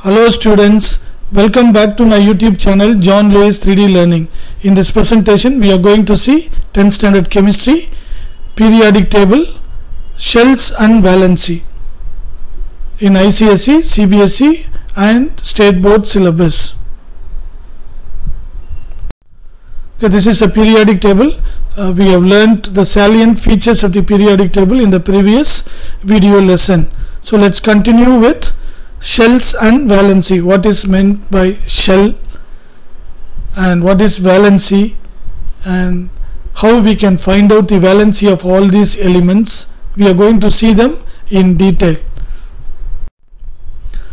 Hello students, welcome back to my YouTube channel John Lewis 3D Learning. In this presentation we are going to see 10th standard chemistry, periodic table, shells and valency in ICSE, CBSE and state board syllabus. Okay, this is a periodic table. We have learnt the salient features of the periodic table in the previous video lesson. So let's continue with shells and valency. What is meant by shell and what is valency and how we can find out the valency of all these elements. We are going to see them in detail.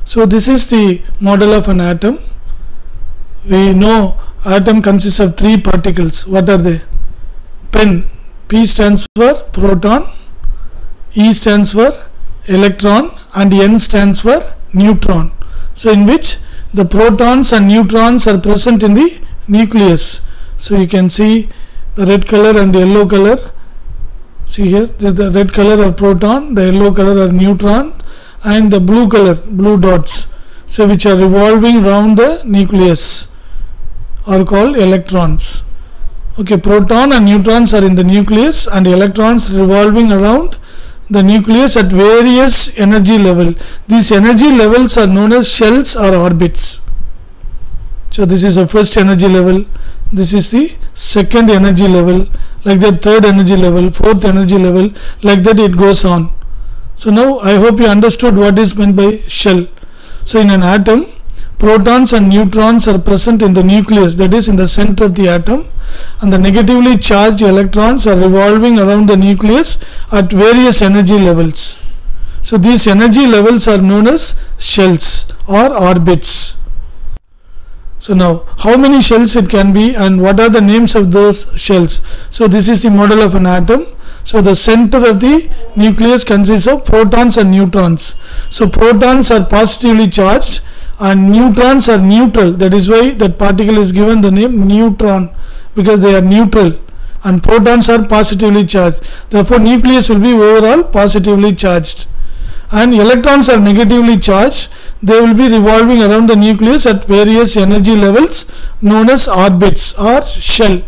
So this is the model of an atom. We know atom consists of three particles. What are they? Pen. P stands for proton, E stands for electron and N stands for neutron. So in which the protons and neutrons are present in the nucleus. So you can see the red color and the yellow color. See here, the red color are proton, the yellow color are neutron, and the blue color, blue dots, so which are revolving around the nucleus are called electrons. Okay, proton and neutrons are in the nucleus and electrons revolving around the nucleus at various energy level. These energy levels are known as shells or orbits. So this is the first energy level, this is the second energy level, like that third energy level, fourth energy level, like that it goes on. So now I hope you understood what is meant by shell. So in an atom, protons and neutrons are present in the nucleus, that is in the center of the atom, and the negatively charged electrons are revolving around the nucleus at various energy levels. So these energy levels are known as shells or orbits. So now how many shells it can be and what are the names of those shells? So this is the model of an atom. So the center of the nucleus consists of protons and neutrons. So protons are positively charged and neutrons are neutral. That is why that particle is given the name neutron, because they are neutral, and protons are positively charged. Therefore nucleus will be overall positively charged, and electrons are negatively charged. They will be revolving around the nucleus at various energy levels known as orbits or shell.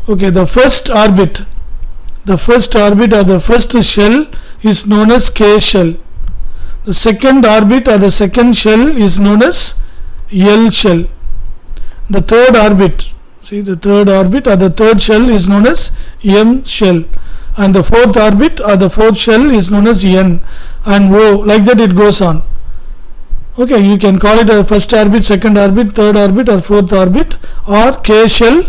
Okay, the first orbit or the first shell is known as K shell. The second orbit or the second shell is known as L shell. The third orbit, see, the third orbit or the third shell is known as M shell, and the fourth orbit or the fourth shell is known as N and O, like that it goes on. Okay, you can call it a first orbit, second orbit, third orbit or fourth orbit, or K shell,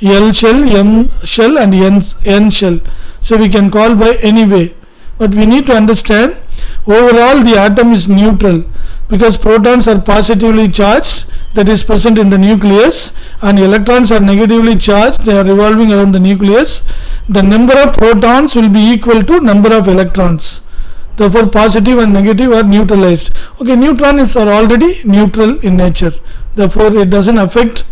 L shell, M shell and N shell. So we can call by any way, but we need to understand overall the atom is neutral, because protons are positively charged, that is present in the nucleus, and electrons are negatively charged, they are revolving around the nucleus. The number of protons will be equal to number of electrons. Therefore positive and negative are neutralized. Okay, neutrons are already neutral in nature, therefore it doesn't affect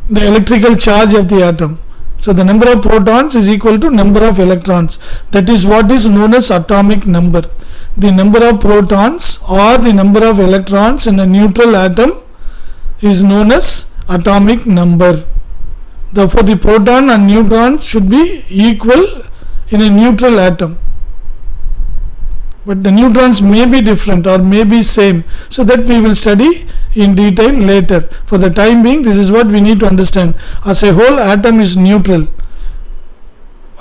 the electrical charge of the atom. So the number of protons is equal to number of electrons. That is what is known as atomic number. The number of protons or the number of electrons in a neutral atom is known as atomic number. Therefore the proton and neutrons should be equal in a neutral atom. But the neutrons may be different or may be same. So that we will study in detail later. For the time being, this is what we need to understand. As a whole, atom is neutral,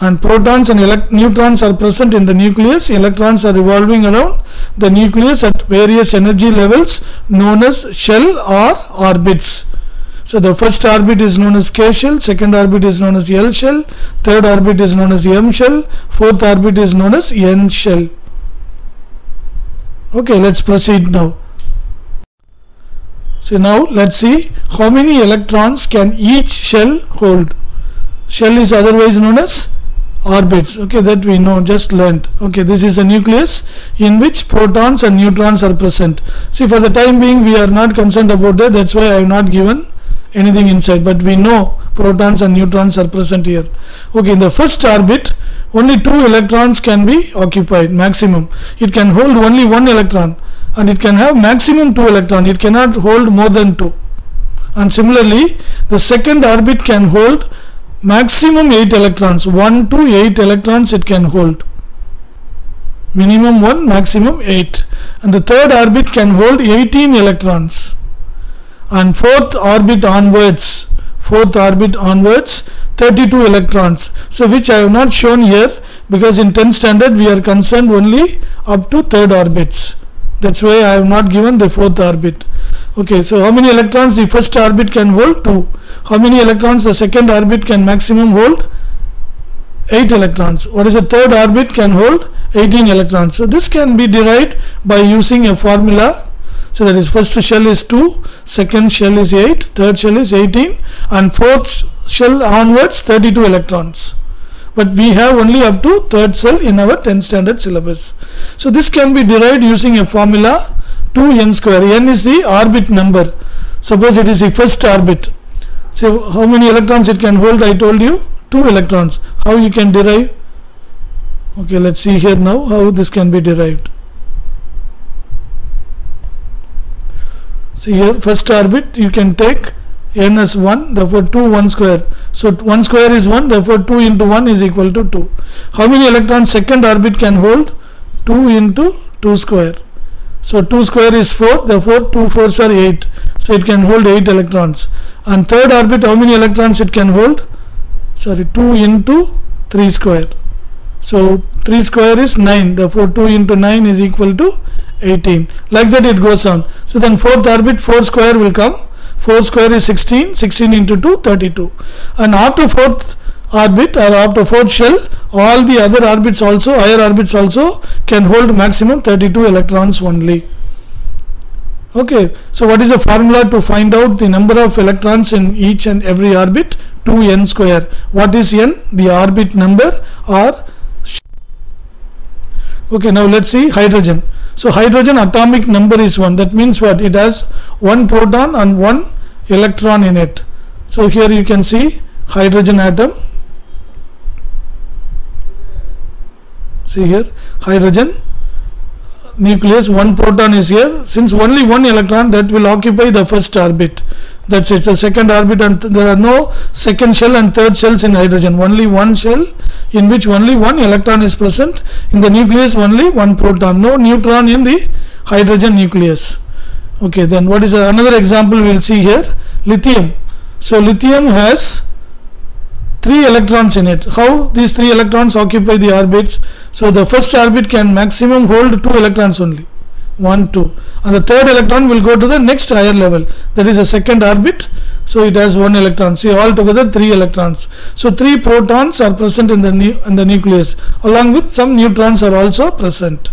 and protons and neutrons are present in the nucleus. Electrons are revolving around the nucleus at various energy levels known as shell or orbits. So the first orbit is known as K shell, second orbit is known as L shell, third orbit is known as M shell, fourth orbit is known as N shell. Okay, let's proceed now. So now let's see how many electrons can each shell hold. Shell is otherwise known as orbits. Okay, that we know, just learned. Okay, this is a nucleus in which protons and neutrons are present. See, for the time being we are not concerned about that, that's why I have not given anything inside, but we know protons and neutrons are present here. Okay, in the first orbit only 2 electrons can be occupied maximum. It can hold only 1 electron. and it can have maximum 2 electrons. It cannot hold more than 2. And similarly, the second orbit can hold maximum 8 electrons. 1 to 8 electrons it can hold. Minimum 1, maximum 8. And the third orbit can hold 18 electrons. And fourth orbit onwards, 32 electrons. So which I have not shown here, because in 10th standard we are concerned only up to third orbits. That's why I have not given the fourth orbit. Okay, so how many electrons the first orbit can hold? 2. How many electrons the second orbit can maximum hold? 8 electrons. What is the third orbit can hold? 18 electrons. So this can be derived by using a formula. So that is, first shell is 2, second shell is 8, third shell is 18, and fourth shell onwards 32 electrons. But we have only up to third shell in our 10th standard syllabus. So this can be derived using a formula 2n square. N is the orbit number. Suppose it is the first orbit. So how many electrons it can hold? I told you 2 electrons. How you can derive? Okay, let's see here now how this can be derived. See here, first orbit you can take n as 1, therefore 2 1 square. So 1 square is 1, therefore 2 into 1 is equal to 2. How many electrons second orbit can hold? 2 into 2 square. So 2 square is 4, therefore 2 fours are 8. So it can hold 8 electrons. And third orbit, how many electrons it can hold? 2 into 3 square. So 3 square is 9, therefore 2 into 9 is equal to 18. Like that it goes on. So then fourth orbit, 4 square will come. 4 square is 16, 16 into 2, 32. And after fourth orbit or after fourth shell, all the other orbits also, higher orbits also can hold maximum 32 electrons only. Okay, so what is the formula to find out the number of electrons in each and every orbit? 2n square. What is n? The orbit number or. Okay, now let's see hydrogen. So hydrogen atomic number is 1. That means what? It has 1 proton and 1 electron in it. So here you can see hydrogen atom. See here, hydrogen nucleus, 1 proton is here. Since only 1 electron, that will occupy the first orbit. That's it. The second orbit, and there are no second shell and third shells in hydrogen. Only one shell in which only 1 electron is present. In the nucleus only 1 proton. No neutron in the hydrogen nucleus. Okay, then what is another example we will see here? Lithium. So lithium has 3 electrons in it. How these 3 electrons occupy the orbits? So the first orbit can maximum hold 2 electrons only. 1, 2. And the third electron will go to the next higher level. That is the second orbit. So it has 1 electron. See, altogether 3 electrons. So 3 protons are present in the nucleus. Along with some neutrons are also present.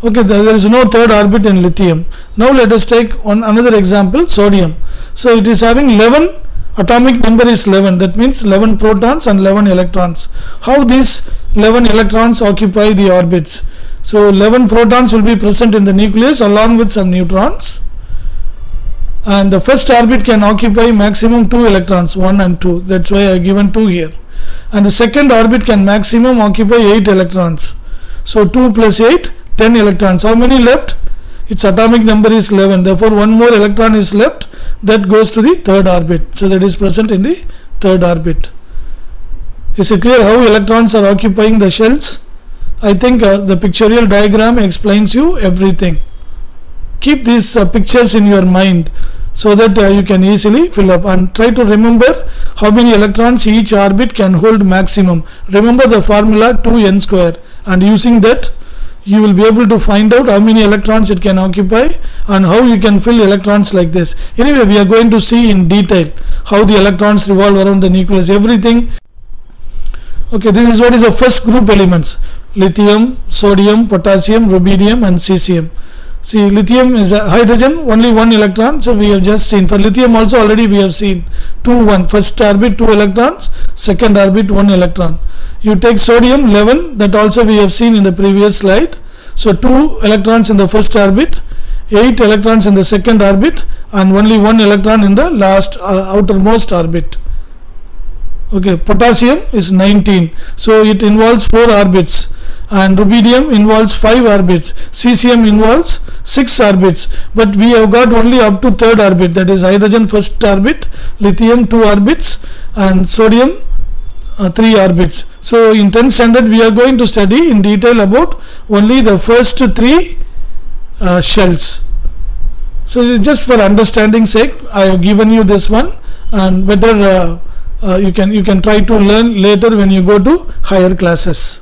Okay, there is no third orbit in lithium. Now let us take another example, sodium. So it is having 11. Atomic number is 11. That means 11 protons and 11 electrons. How these 11 electrons occupy the orbits? So 11 protons will be present in the nucleus along with some neutrons. And the first orbit can occupy maximum 2 electrons, 1 and 2. That's why I have given 2 here. And the second orbit can maximum occupy 8 electrons. So 2 plus 8, 10 electrons. How many left? Its atomic number is 11. Therefore, 1 more electron is left. That goes to the third orbit. So that is present in the third orbit. Is it clear how electrons are occupying the shells? I think the pictorial diagram explains you everything. Keep these pictures in your mind so that you can easily fill up, and try to remember how many electrons each orbit can hold maximum. Remember the formula 2n square, and using that you will be able to find out how many electrons it can occupy and how you can fill electrons like this. Anyway, we are going to see in detail how the electrons revolve around the nucleus, everything. Okay, this is what is the first group elements: lithium, sodium, potassium, rubidium and cesium. See, lithium is a hydrogen, only 1 electron. So we have just seen. For lithium also already we have seen 2 1. First orbit 2 electrons, second orbit 1 electron. You take sodium 11, that also we have seen in the previous slide. So 2 electrons in the first orbit, 8 electrons in the second orbit, and only 1 electron in the last outermost orbit. Okay, potassium is 19, so it involves 4 orbits, and rubidium involves 5 orbits, cesium involves 6 orbits, but we have got only up to third orbit, that is hydrogen first orbit, lithium 2 orbits, and sodium 3 orbits. So in 10th standard we are going to study in detail about only the first 3 shells. So just for understanding sake I have given you this one, and better you can try to learn later when you go to higher classes.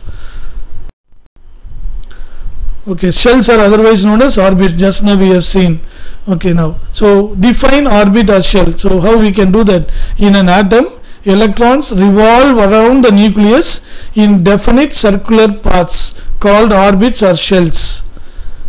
Okay, shells are otherwise known as orbits, just now we have seen. Okay, now so define orbit or shell. So how we can do that? In an atom, electrons revolve around the nucleus in definite circular paths called orbits or shells.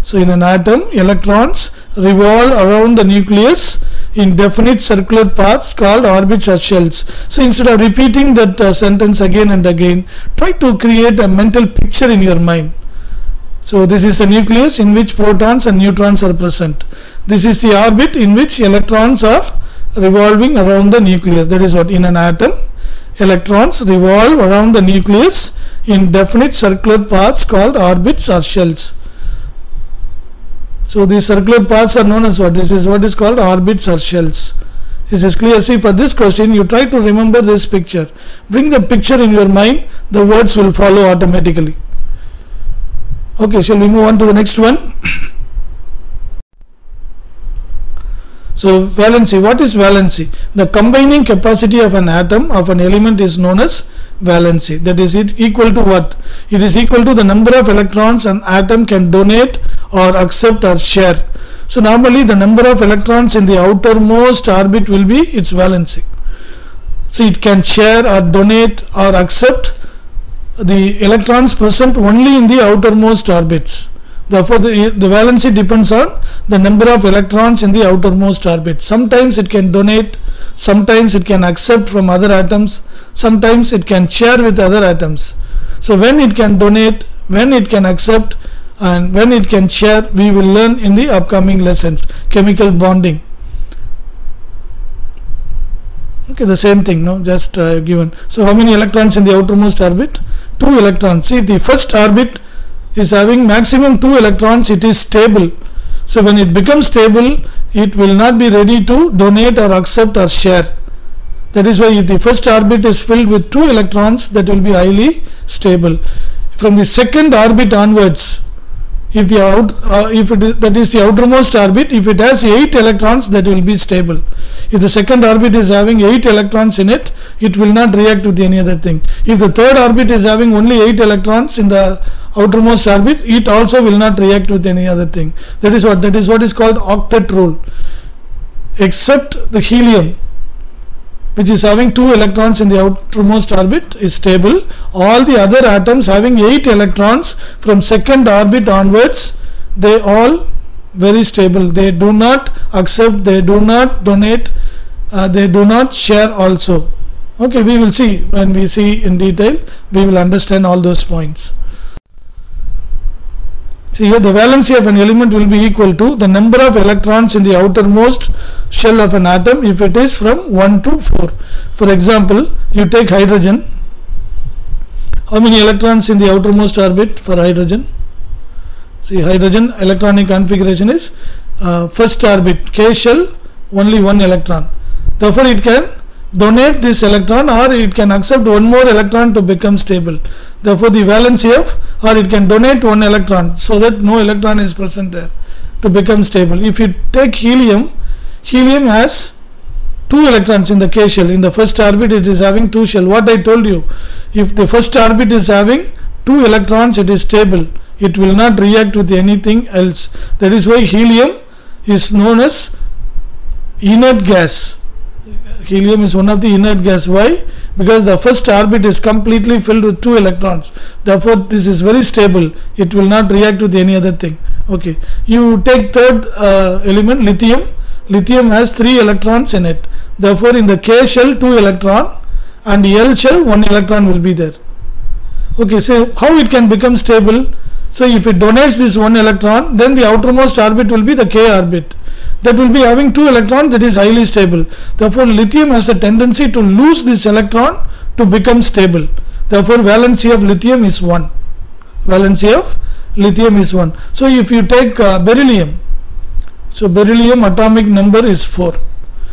So in an atom, electrons revolve around the nucleus in definite circular paths called orbits or shells. So instead of repeating that sentence again and again, try to create a mental picture in your mind. So this is a nucleus in which protons and neutrons are present. This is the orbit in which electrons are revolving around the nucleus. That is what, in an atom, electrons revolve around the nucleus in definite circular paths called orbits or shells. So these circular paths are known as what? This is what is called orbits or shells. This is clear. See, for this question you try to remember this picture. Bring the picture in your mind, the words will follow automatically. Okay, shall we move on to the next one? So valency, what is valency? The combining capacity of an atom of an element is known as valency. That is it equal to what? It is equal to the number of electrons an atom can donate or accept or share. So normally the number of electrons in the outermost orbit will be its valency. So it can share or donate or accept the electrons present only in the outermost orbits. Therefore the valency depends on the number of electrons in the outermost orbit. Sometimes it can donate, sometimes it can accept from other atoms, sometimes it can share with other atoms. So when it can donate, when it can accept, and when it can share, we will learn in the upcoming lessons. Chemical bonding. Okay, the same thing, no, just given. So how many electrons in the outermost orbit? 2 electrons. See, if the first orbit is having maximum 2 electrons, it is stable. So when it becomes stable, it will not be ready to donate or accept or share. That is why if the first orbit is filled with 2 electrons, that will be highly stable. From the second orbit onwards, if that is the outermost orbit, if it has 8 electrons, that will be stable. If the second orbit is having 8 electrons in it, it will not react with any other thing. If the third orbit is having only 8 electrons in the outermost orbit, it also will not react with any other thing. That is what is called octet rule. Except the helium, which is having 2 electrons in the outermost orbit, is stable. All the other atoms having 8 electrons from second orbit onwards, they all very stable. They do not accept, they do not donate, they do not share also. Okay, we will see when we see in detail, we will understand all those points. See here, the valency of an element will be equal to the number of electrons in the outermost shell of an atom if it is from 1 to 4. For example, you take hydrogen. How many electrons in the outermost orbit for hydrogen? See, hydrogen electronic configuration is first orbit, K shell, only 1 electron. Therefore, it can donate this electron or it can accept 1 more electron to become stable. Therefore the valency of, or it can donate 1 electron so that no electron is present there to become stable. If you take helium, helium has 2 electrons in the K shell. In the first orbit it is having 2 shell. What I told you, if the first orbit is having 2 electrons, it is stable. It will not react with anything else. That is why helium is known as inert gas. Helium is one of the inert gas. Why? Because the first orbit is completely filled with 2 electrons. Therefore this is very stable. It will not react with any other thing. Okay, you take third element, lithium. Lithium has 3 electrons in it. Therefore in the K shell 2 electron and L shell 1 electron will be there. Okay, so how it can become stable? So if it donates this 1 electron, then the outermost orbit will be the K orbit. That will be having 2 electrons, that is highly stable. Therefore lithium has a tendency to lose this electron to become stable. Therefore valency of lithium is 1. Valency of lithium is 1. So if you take beryllium, So beryllium atomic number is 4.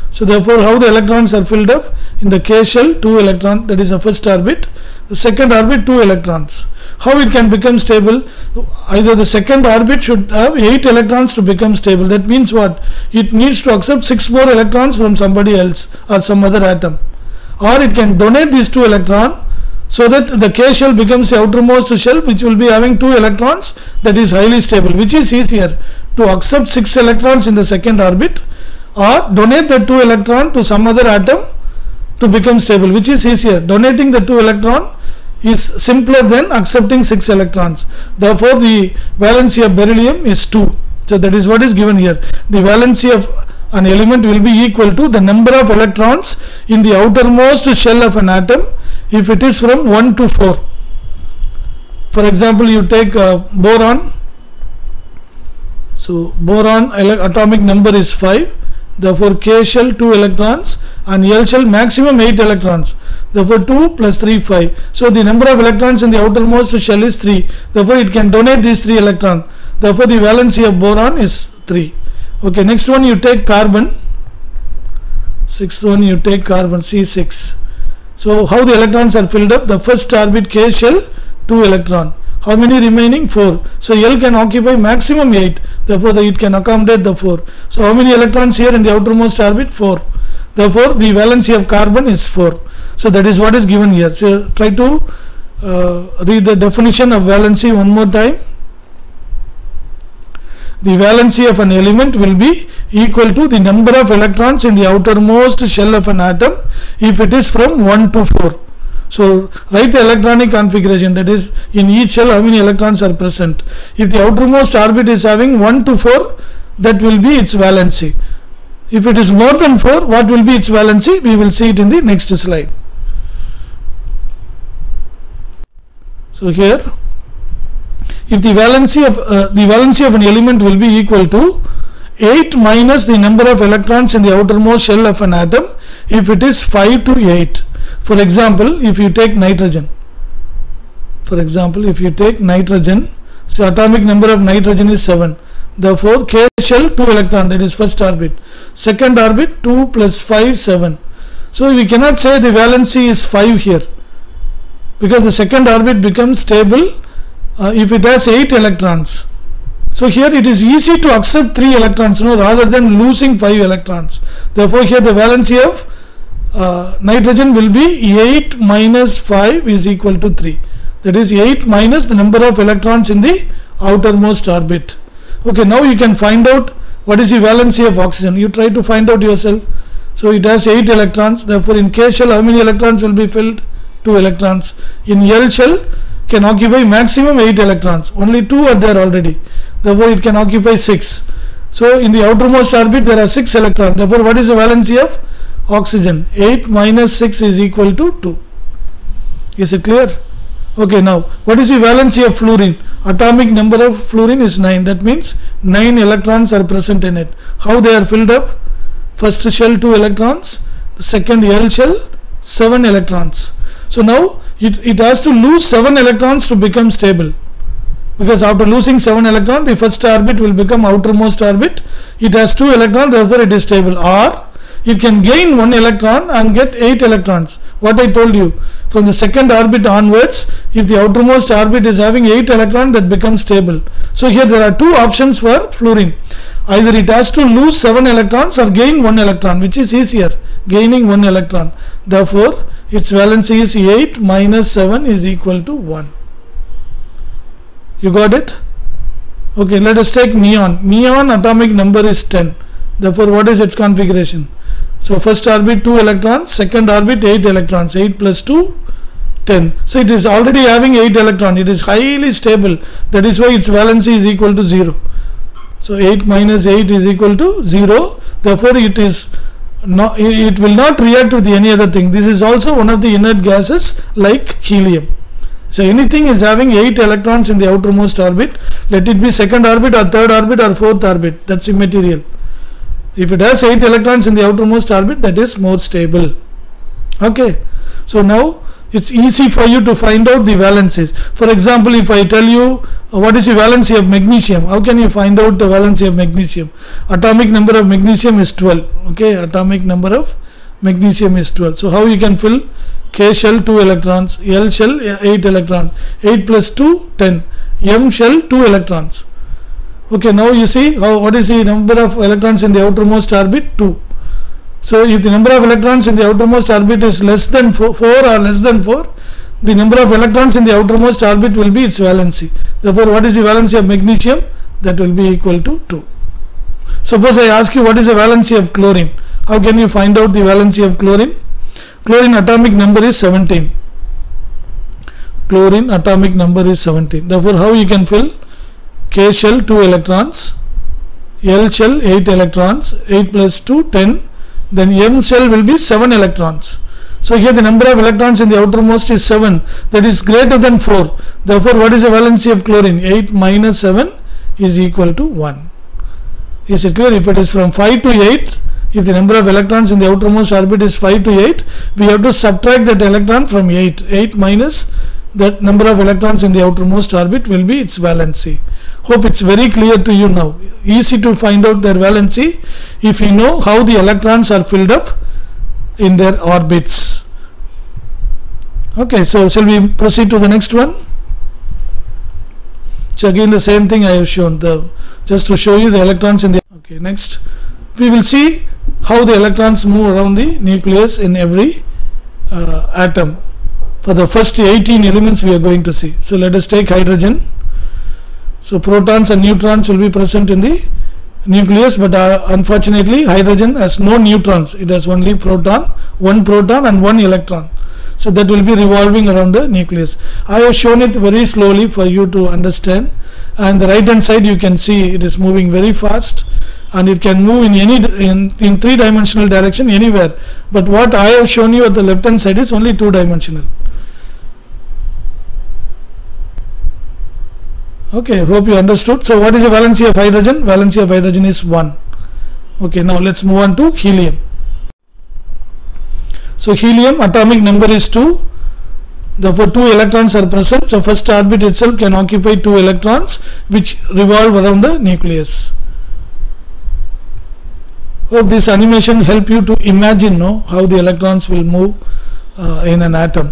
So therefore, how the electrons are filled up? In the K shell, 2 electrons, that is the first orbit. The second orbit, 2 electrons. How it can become stable? Either the second orbit should have 8 electrons to become stable. That means what? It needs to accept 6 more electrons from somebody else or some other atom. Or it can donate these 2 electrons so that the K shell becomes the outermost shell, which will be having 2 electrons, that is highly stable. Which is easier, to accept 6 electrons in the second orbit or donate the 2 electron to some other atom to become stable? Which is easier? Donating the 2 electron is simpler than accepting 6 electrons. Therefore, the valency of beryllium is 2. So that is what is given here. The valency of an element will be equal to the number of electrons in the outermost shell of an atom if it is from 1 to 4. For example, you take boron. So boron atomic number is 5. Therefore, K shell 2 electrons and L shell maximum 8 electrons. Therefore, 2 plus 3 5. So the number of electrons in the outermost shell is 3. Therefore, it can donate these 3 electrons. Therefore, the valency of boron is 3. Okay, next one you take carbon. Sixth one you take carbon, C6. So how the electrons are filled up? The first orbit K shell 2 electron. How many remaining? 4. So L can occupy maximum 8. Therefore, it can accommodate the 4. So how many electrons here in the outermost orbit? 4. Therefore, the valency of carbon is 4. So that is what is given here. So try to read the definition of valency one more time. The valency of an element will be equal to the number of electrons in the outermost shell of an atom if it is from 1 to 4. So write the electronic configuration, that is in each shell how many electrons are present. If the outermost orbit is having 1 to 4, that will be its valency. If it is more than 4, what will be its valency? We will see it in the next slide. So here, if the valency of an element will be equal to 8 minus the number of electrons in the outermost shell of an atom if it is 5 to 8. For example, if you take nitrogen, so atomic number of nitrogen is 7. Therefore, K shell 2 electron, that is first orbit. Second orbit 2 plus 5 7. So we cannot say the valency is 5 here, because the second orbit becomes stable if it has 8 electrons. So here it is easy to accept 3 electrons rather than losing 5 electrons. Therefore, here the valency of nitrogen will be 8 minus 5 is equal to 3. That is 8 minus the number of electrons in the outermost orbit. Okay, now you can find out what is the valency of oxygen. You try to find out yourself. So it has 8 electrons. Therefore, in K shell how many electrons will be filled? 2 electrons. In L shell can occupy maximum 8 electrons. Only 2 are there already. Therefore, it can occupy 6. So in the outermost orbit there are 6 electrons. Therefore, what is the valency of oxygen? 8 minus 6 is equal to 2. Is it clear? Okay, now what is the valency of fluorine? Atomic number of fluorine is 9. That means 9 electrons are present in it. How they are filled up? First shell 2 electrons, the second L shell 7 electrons. So now it has to lose 7 electrons to become stable, because after losing 7 electrons the first orbit will become outermost orbit. It has 2 electrons, therefore it is stable. Or it can gain 1 electron and get 8 electrons. What I told you, from the second orbit onwards, if the outermost orbit is having 8 electrons, that becomes stable. So here there are 2 options for fluorine. Either it has to lose 7 electrons or gain 1 electron, which is easier, gaining 1 electron. Therefore, its valency is 8 minus 7 is equal to 1. You got it? Okay, let us take neon. Neon atomic number is 10. Therefore, what is its configuration? So first orbit 2 electrons, second orbit 8 electrons, 8 plus 2 10. So it is already having 8 electrons. It is highly stable. That is why its valency is equal to 0. So 8 minus 8 is equal to 0. Therefore, it will not react with any other thing. This is also one of the inert gases like helium. So anything is having 8 electrons in the outermost orbit, let it be second orbit or third orbit or fourth orbit, that's immaterial. If it has 8 electrons in the outermost orbit, that is more stable. Okay, so now it's easy for you to find out the valencies. For example, if I tell you what is the valency of magnesium, how can you find out the valency of magnesium? Atomic number of magnesium is 12. Okay, atomic number of magnesium is 12. So how you can fill? K shell 2 electrons, L shell 8 electrons, 8 plus 2 10, M shell 2 electrons. Okay, now you see what is the number of electrons in the outermost orbit? 2. So if the number of electrons in the outermost orbit is less than 4 or less than 4, the number of electrons in the outermost orbit will be its valency. Therefore, what is the valency of magnesium? That will be equal to 2. Suppose I ask you what is the valency of chlorine. How can you find out the valency of chlorine? Chlorine atomic number is 17. Chlorine atomic number is 17. Therefore, how you can fill? K shell 2 electrons, L shell 8 electrons, 8 plus 2 10, then M shell will be 7 electrons. So here the number of electrons in the outermost is 7, that is greater than 4. Therefore, what is the valency of chlorine? 8 minus 7 is equal to 1. Is it clear? If it is from 5 to 8, if the number of electrons in the outermost orbit is 5 to 8, we have to subtract that electron from 8. 8 minus that number of electrons in the outermost orbit will be its valency. Hope it's very clear to you now. Easy to find out their valency if you know how the electrons are filled up in their orbits. Okay, so shall we proceed to the next one? So again the same thing I have shown, just to show you the electrons in the... Okay, next we will see how the electrons move around the nucleus in every atom. For the first 18 elements we are going to see. So let us take hydrogen. So protons and neutrons will be present in the nucleus, but unfortunately hydrogen has no neutrons. It has only one proton and one electron. So that will be revolving around the nucleus. I have shown it very slowly for you to understand, and the right hand side you can see it is moving very fast, and it can move in any in three-dimensional direction anywhere. But what I have shown you at the left hand side is only two-dimensional. Okay, hope you understood. So what is the valency of hydrogen? Valency of hydrogen is 1. Okay, now let's move on to helium. So helium atomic number is 2. Therefore 2 electrons are present. So first orbit itself can occupy 2 electrons which revolve around the nucleus. Hope this animation help you to imagine how the electrons will move in an atom.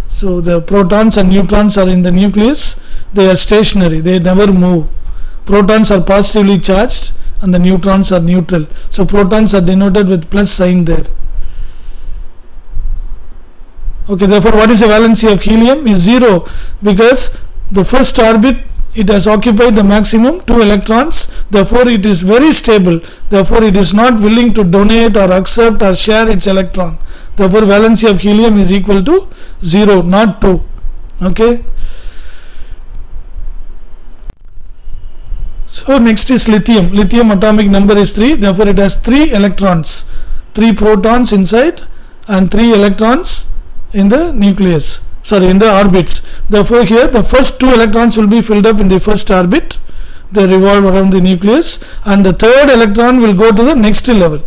So the protons and neutrons are in the nucleus. They are stationary, they never move. Protons are positively charged and the neutrons are neutral. So protons are denoted with plus sign there. Okay, therefore what is the valency of helium? Is 0, because the first orbit it has occupied the maximum 2 electrons. Therefore it is very stable. Therefore it is not willing to donate or accept or share its electron. Therefore valency of helium is equal to 0, not 2. Okay. So next is lithium. Lithium atomic number is 3. Therefore it has 3 electrons, 3 protons inside and 3 electrons in the nucleus, in the orbits. Therefore here the first 2 electrons will be filled up in the first orbit. They revolve around the nucleus, and the third electron will go to the next level.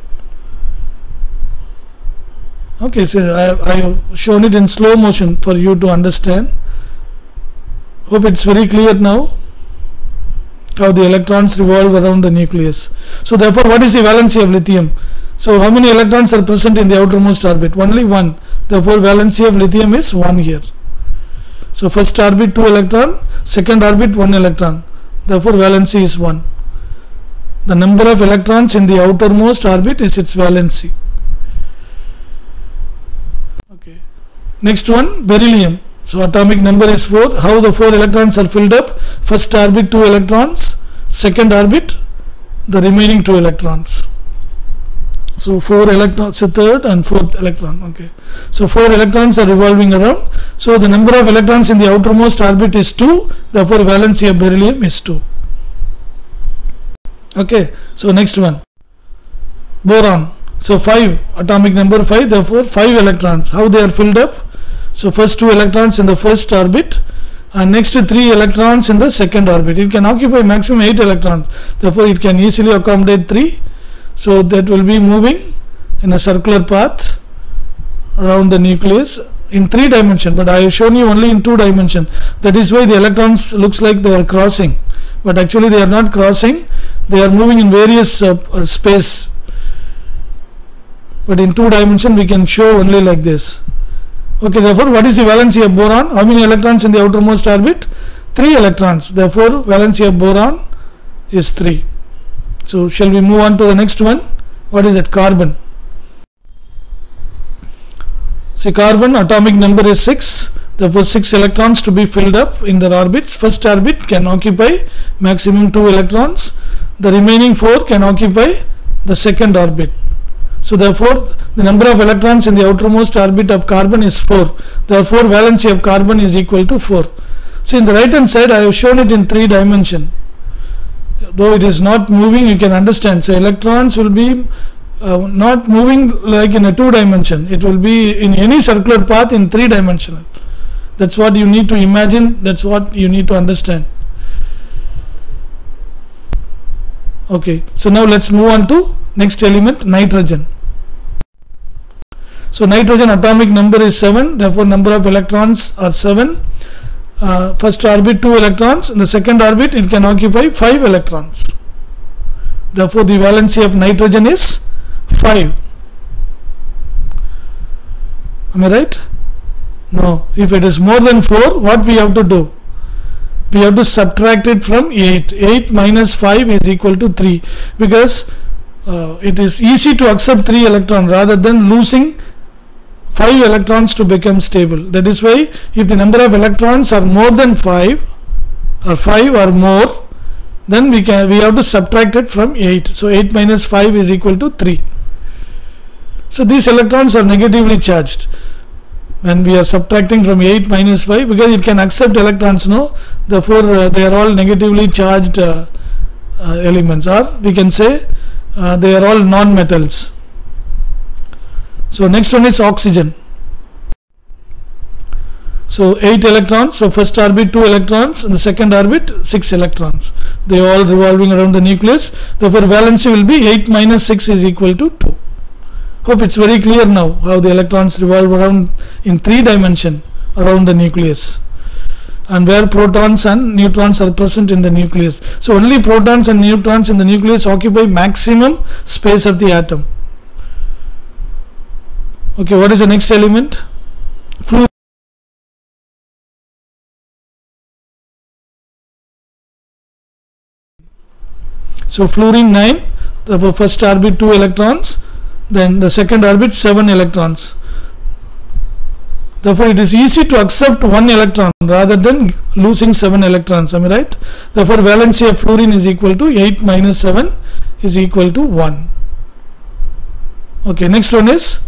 Okay, so I have shown it in slow motion for you to understand. Hope it's very clear now how the electrons revolve around the nucleus. So therefore what is the valency of lithium? So how many electrons are present in the outermost orbit? Only 1. Therefore valency of lithium is 1 here. So first orbit 2 electron, second orbit 1 electron. Therefore valency is 1. The number of electrons in the outermost orbit is its valency. Okay. Next one, beryllium. So atomic number is 4. How the 4 electrons are filled up? First orbit 2 electrons, second orbit the remaining 2 electrons. So 4 electrons, third and fourth electron. Okay. So 4 electrons are revolving around. So the number of electrons in the outermost orbit is 2. Therefore valency of beryllium is 2. Okay. So next one, boron. So 5, atomic number 5. Therefore 5 electrons. How they are filled up? So first 2 electrons in the first orbit and next 3 electrons in the second orbit. It can occupy maximum 8 electrons. Therefore it can easily accommodate 3. So that will be moving in a circular path around the nucleus in 3 dimension, but I have shown you only in 2 dimension. That is why the electrons looks like they are crossing, but actually they are not crossing, they are moving in various space. But in 2 dimension we can show only like this. Okay, therefore what is the valency of boron? How many electrons in the outermost orbit? 3 electrons. Therefore valency of boron is 3. So shall we move on to the next one? What is it? Carbon. See, carbon atomic number is 6. Therefore 6 electrons to be filled up in their orbits. First orbit can occupy maximum 2 electrons. The remaining 4 can occupy the second orbit. So therefore the number of electrons in the outermost orbit of carbon is 4. Therefore valency of carbon is equal to 4. See, in the right hand side I have shown it in 3 dimension. Though it is not moving, you can understand. So electrons will be not moving like in a 2 dimension. It will be in any circular path in 3 dimensional. That's what you need to imagine. That's what you need to understand. Okay, so now let's move on to next element, nitrogen. So nitrogen atomic number is 7. Therefore number of electrons are 7. First orbit 2 electrons. In the second orbit it can occupy 5 electrons. Therefore the valency of nitrogen is 5. Am I right? No. If it is more than 4, what we have to do? We have to subtract it from 8. 8 minus 5 is equal to 3, because it is easy to accept 3 electrons rather than losing 5 electrons to become stable. That is why if the number of electrons are more than 5 or 5 or more, then we have to subtract it from 8. So 8 minus 5 is equal to 3. So these electrons are negatively charged when we are subtracting from 8 minus 5, because it can accept electrons, no? Therefore they are all negatively charged elements, or we can say they are all non-metals. So next one is oxygen. So 8 electrons. So first orbit 2 electrons, in the second orbit 6 electrons. They are all revolving around the nucleus. Therefore valency will be 8 minus 6 is equal to 2. Hope it's very clear now how the electrons revolve around in 3 dimension around the nucleus, and where protons and neutrons are present in the nucleus. So only protons and neutrons in the nucleus occupy maximum space of the atom. Okay, what is the next element? Fluorine. So fluorine 9. The first orbit 2 electrons, then the second orbit 7 electrons. Therefore it is easy to accept 1 electron rather than losing 7 electrons. Am I right? Therefore valency of fluorine is equal to 8 minus 7 is equal to 1. Okay, next one is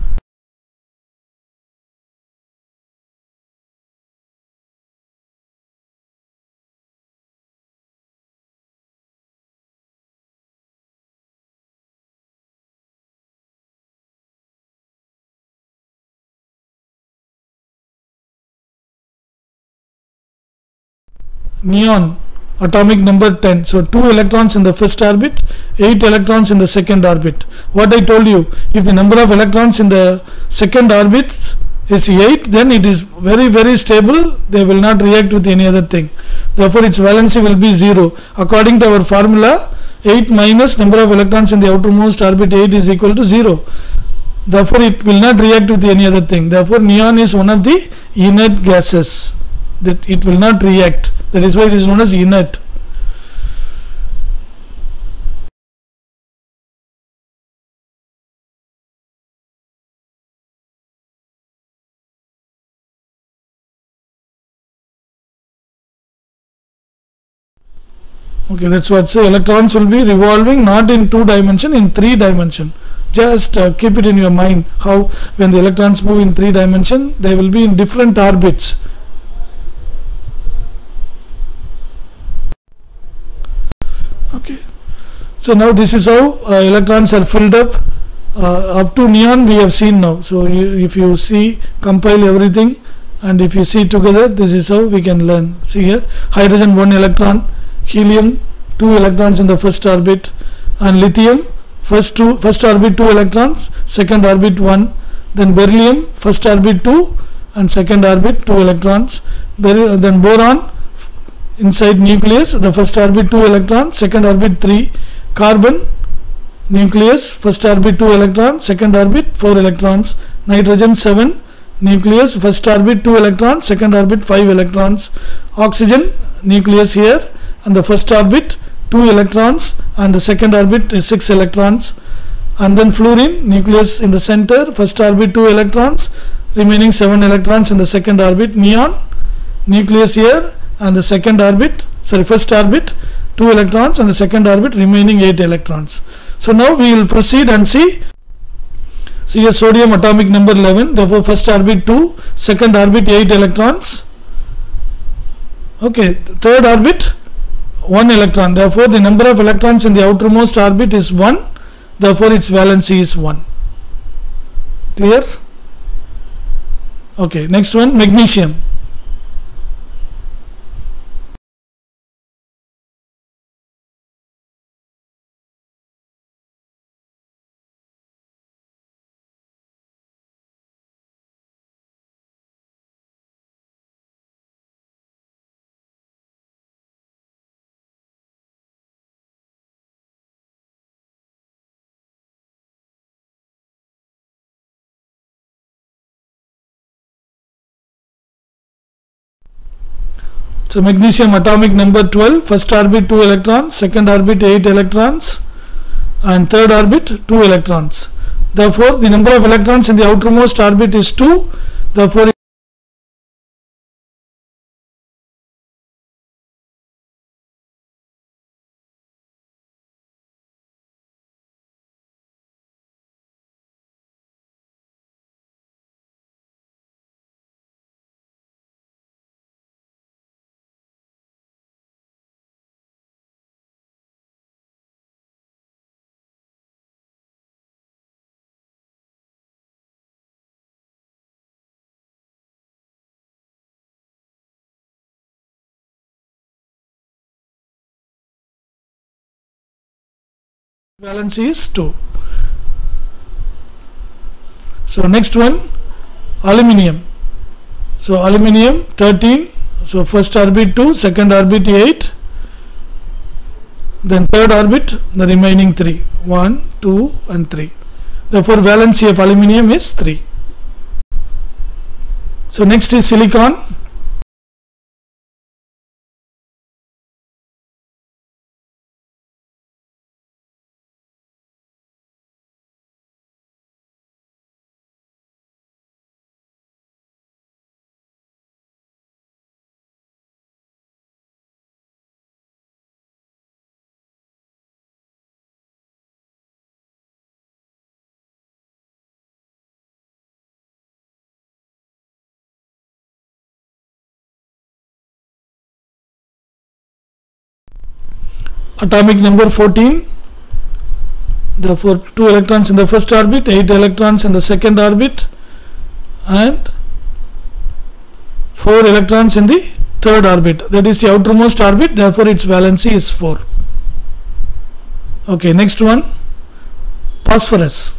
neon, atomic number 10. So 2 electrons in the first orbit, 8 electrons in the second orbit. What I told you, if the number of electrons in the second orbit is 8, then it is very stable. They will not react with any other thing. Therefore its valency will be 0. According to our formula, 8 minus number of electrons in the outermost orbit 8 is equal to 0. Therefore it will not react with any other thing. Therefore neon is one of the inert gases, that it will not react. That is why it is known as inert. Okay, that's what. So electrons will be revolving not in 2 dimension, in 3 dimension. Just keep it in your mind how when the electrons move in 3 dimension, they will be in different orbits. Okay, so now this is how electrons are filled up. Up to neon we have seen now. So if you see, compile everything, and if you see together, this is how we can learn. See here, hydrogen 1 electron, helium 2 electrons in the first orbit, and lithium first orbit 2 electrons, second orbit 1, then beryllium first orbit 2, and second orbit 2 electrons. Then boron, inside nucleus, the first orbit 2 electrons, second orbit 3. Carbon, nucleus, first orbit 2 electrons, second orbit 4 electrons. Nitrogen 7, nucleus, first orbit 2 electrons, second orbit 5 electrons. Oxygen, nucleus here, and the first orbit 2 electrons and the second orbit is 6 electrons. And then fluorine, nucleus in the center, first orbit 2 electrons, remaining 7 electrons in the second orbit. Neon, nucleus here and the second orbit, first orbit 2 electrons and the second orbit remaining 8 electrons. So now we will proceed and see. So here sodium atomic number 11, therefore first orbit 2, second orbit 8 electrons. Okay, third orbit 1 electron, therefore the number of electrons in the outermost orbit is 1, therefore its valency is 1. Clear? Okay, next one, magnesium. So magnesium atomic number 12, first orbit 2 electrons, second orbit 8 electrons and third orbit 2 electrons. Therefore the number of electrons in the outermost orbit is 2, therefore valency is 2. So next one, aluminium. So aluminium 13, so first orbit 2, second orbit 8, then third orbit the remaining 3, 1, 2 and 3. Therefore valency of aluminium is 3. So next is silicon. Atomic number 14, therefore 2 electrons in the first orbit, 8 electrons in the second orbit and 4 electrons in the third orbit, that is the outermost orbit, therefore its valency is 4. Okay, next one, phosphorus.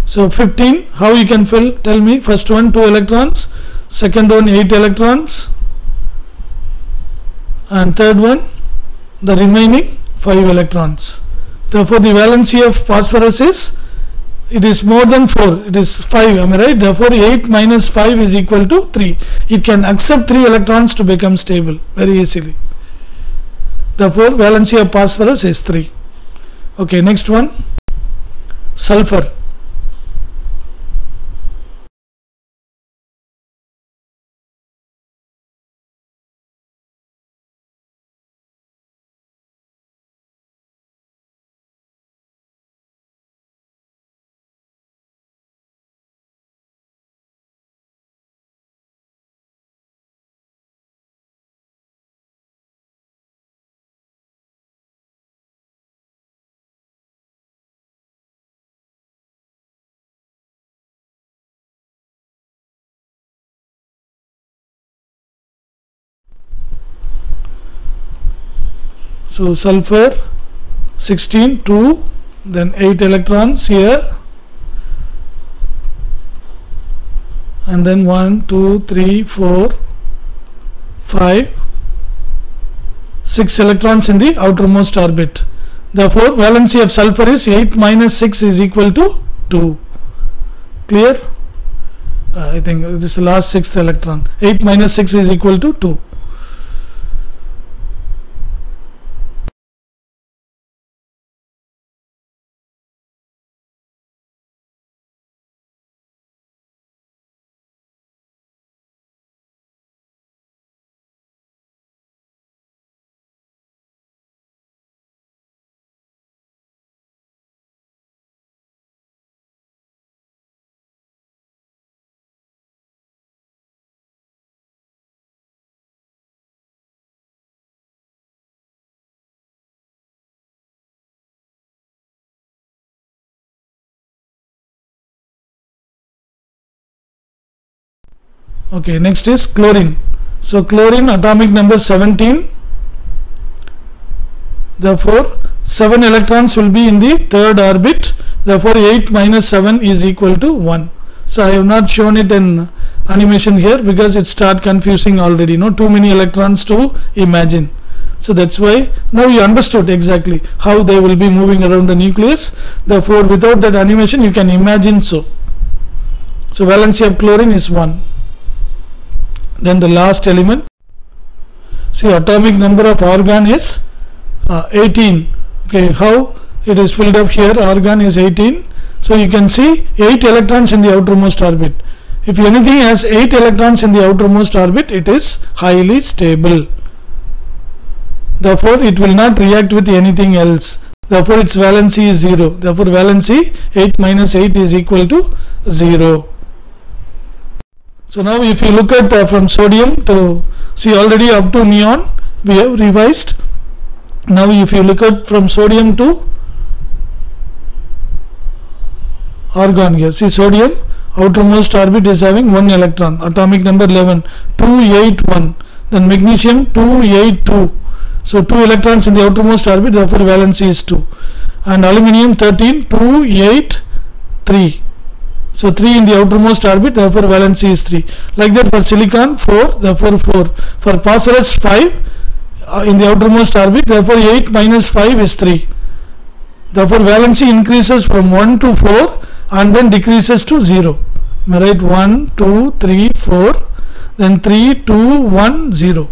So 15, how you can fill? Tell me. First one 2 electrons, second one 8 electrons and third one the remaining 5 electrons. Therefore the valency of phosphorus is, it is more than 4, it is 5, am I right? Therefore 8 minus 5 is equal to 3. It can accept 3 electrons to become stable very easily. Therefore valency of phosphorus is 3. Okay, next one, sulfur. So sulfur 16, 2, then 8 electrons here, and then 1, 2, 3, 4, 5, 6 electrons in the outermost orbit. Therefore valency of sulfur is 8 minus 6 is equal to 2. Clear? I think this is the last 6th electron. 8 minus 6 is equal to 2. Okay, next is chlorine. So chlorine atomic number 17. Therefore 7 electrons will be in the third orbit. Therefore 8 minus 7 is equal to 1. So I have not shown it in animation here because it starts confusing already. No, too many electrons to imagine. So that's why now you understood exactly how they will be moving around the nucleus. Therefore without that animation you can imagine so. So valency of chlorine is 1. Then the last element, see atomic number of argon is 18. Okay, how it is filled up here, argon is 18. So you can see 8 electrons in the outermost orbit. If anything has 8 electrons in the outermost orbit, it is highly stable. Therefore it will not react with anything else. Therefore its valency is 0. Therefore valency 8 minus 8 is equal to 0. So now if you look at from sodium to, see already up to neon we have revised. Now if you look at from sodium to argon here, see sodium outermost orbit is having 1 electron, atomic number 11, 281. Then magnesium 282. So 2 electrons in the outermost orbit, therefore valency is 2. And aluminium 13, 283. So 3 in the outermost orbit, therefore valency is 3. Like that for silicon 4, therefore 4. For phosphorus 5 in the outermost orbit, therefore 8 minus 5 is 3. Therefore valency increases from 1 to 4 and then decreases to 0. Am I right? 1, 2, 3, 4, then 3, 2, 1, 0.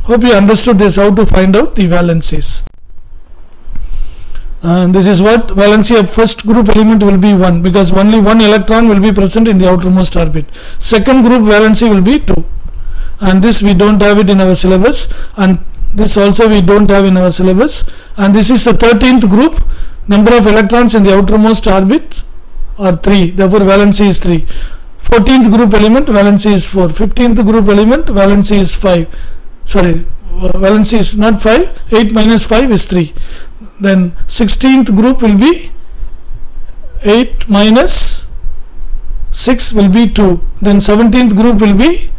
Hope you understood this, how to find out the valencies. This is what valency of first group element will be 1, because only 1 electron will be present in the outermost orbit. Second group valency will be 2, and this we don't have it in our syllabus, and this also we don't have in our syllabus. And this is the 13th group, number of electrons in the outermost orbit are 3, therefore valency is 3. 14th group element, valency is 4. 15th group element, valency is 5. Sorry, valency is not 5, 8 minus 5 is 3. Then 16th group will be 8 minus 6 will be 2. Then 17th group will be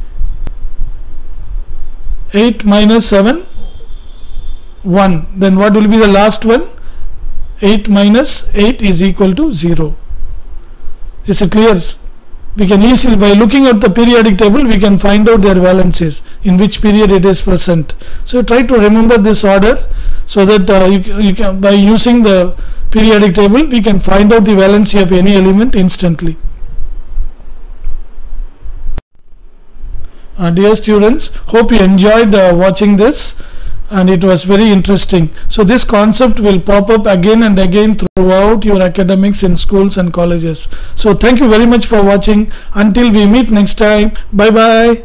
8 minus 7, 1. Then what will be the last one? 8 minus 8 is equal to 0. Is it clear? We can easily, by looking at the periodic table, we can find out their valencies, in which period it is present. So try to remember this order, so that you can, by using the periodic table, we can find out the valency of any element instantly. Dear students, hope you enjoyed watching this, and it was very interesting. So this concept will pop up again and again throughout your academics in schools and colleges. So thank you very much for watching. Until we meet next time, bye bye.